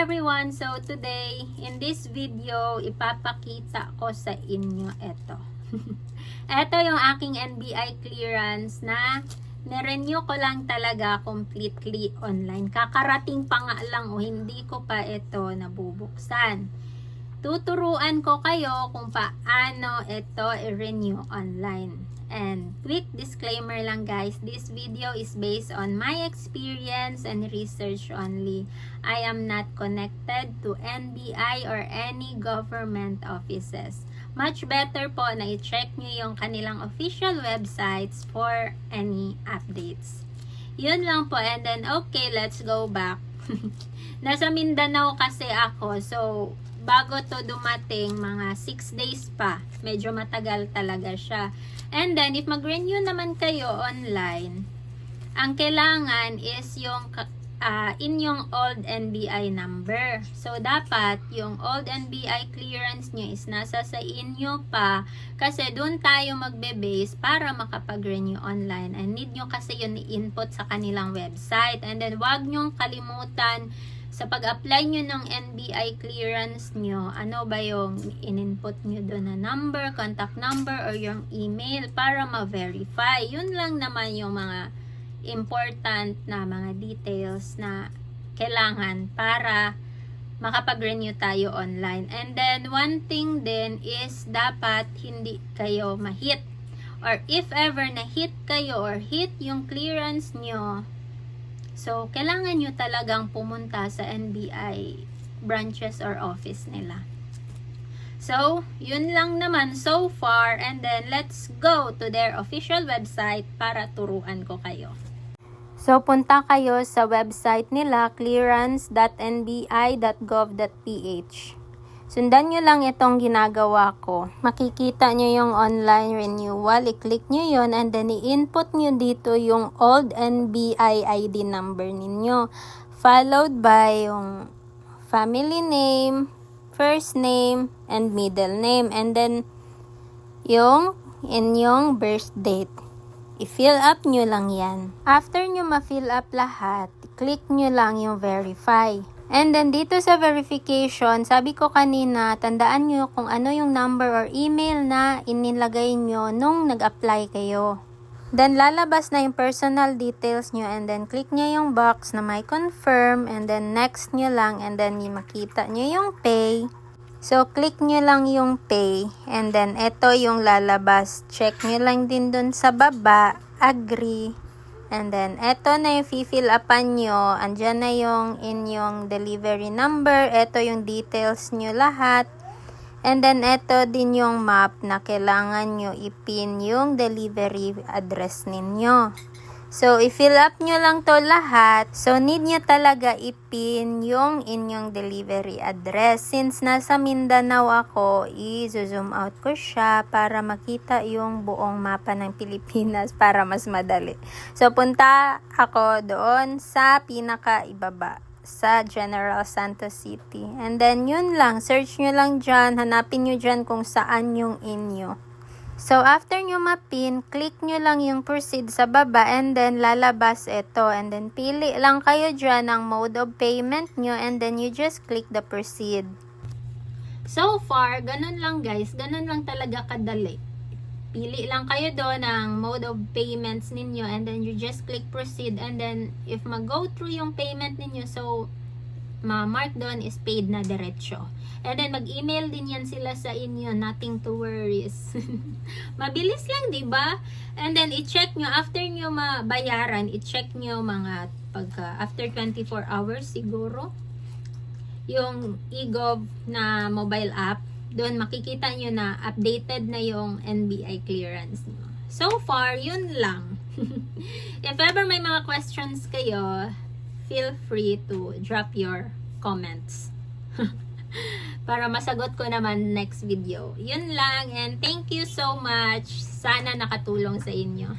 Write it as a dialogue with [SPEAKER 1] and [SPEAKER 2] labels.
[SPEAKER 1] everyone! So today, in this video, ipapakita ko sa inyo ito. Ito yung aking NBI clearance na nirenew ko lang talaga completely online. Kakarating pa nga lang o hindi ko pa ito nabubuksan. Tuturuan ko kayo kung paano ito i-renew online. And quick disclaimer lang guys, this video is based on my experience and research only. I am not connected to NBI or any government offices. Much better po na i-check nyo yung kanilang official websites for any updates. Yun lang po, and then okay, let's go back. Nasa Mindanao kasi ako, so bago to dumating, mga 6 days pa. Medyo matagal talaga siya. And then, if mag-renew naman kayo online, ang kailangan is yung inyong old NBI number. So, dapat yung old NBI clearance nyo is nasa sa inyo pa kasi doon tayo magbe-base para makapag-renew online. And need nyo kasi yun i-input sa kanilang website. And then, wag nyong kalimutan sa pag-apply nyo ng NBI clearance nyo, ano ba yung in-input nyo doon na number, contact number, or yung email para ma-verify. Yun lang naman yung mga important na mga details na kailangan para makapag-renew tayo online. And then, one thing din is dapat hindi kayo ma-hit. Or if ever na-hit kayo or hit yung clearance nyo, so, kailangan nyo talagang pumunta sa NBI branches or office nila. So, yun lang naman so far. And then, let's go to their official website para turuan ko kayo. So, punta kayo sa website nila, clearance.nbi.gov.ph. Sundan nyo lang itong ginagawa ko. Makikita nyo yung online renewal. I-click nyo yun and then i-input nyo dito yung old NBI ID number ninyo. Followed by yung family name, first name, and middle name. And then yung inyong birth date. I-fill up nyo lang yan. After nyo ma-fill up lahat, click nyo lang yung verify. And then, dito sa verification, sabi ko kanina, tandaan nyo kung ano yung number or email na inilagay nyo nung nag-apply kayo. Then, lalabas na yung personal details nyo and then click nyo yung box na may confirm and then next nyo lang and then makita nyo yung pay. So, click nyo lang yung pay and then ito yung lalabas. Check nyo lang din dun sa baba, agree. And then, eto na yung fill upan nyo. Andyan na yung inyong delivery number. Eto yung details nyo lahat. And then, eto din yung map na kailangan nyo ipin yung delivery address ninyo. So, i-fill up nyo lang to lahat. So, need nyo talaga ipin yung inyong delivery address. Since nasa Mindanao ako, i-zoom out ko siya para makita yung buong mapa ng Pilipinas para mas madali. So, punta ako doon sa pinaka-ibaba sa General Santos City. And then, yun lang. Search nyo lang dyan. Hanapin nyo dyan kung saan yung inyo. So, after nyo mapin, click nyo lang yung proceed sa baba and then lalabas ito. And then, pili lang kayo dyan ng mode of payment nyo and then you just click the proceed. So far, ganun lang guys. Ganun lang talaga kadali. Pili lang kayo doon ng mode of payments ninyo and then you just click proceed. And then, if mag-go through yung payment ninyo, so, ma-mark doon is paid na diretsyo. And then, mag-email din yan sila sa inyo. Nothing to worries. Mabilis lang, diba? And then, i-check nyo. After nyo mabayaran, i-check nyo mga after 24 hours siguro. Yung eGov na mobile app. Doon, makikita nyo na updated na yung NBI clearance nyo. So far, yun lang. If ever may mga questions kayo, feel free to drop your comments. Para masagot ko naman next video. Yun lang and thank you so much. Sana nakatulong sa inyo.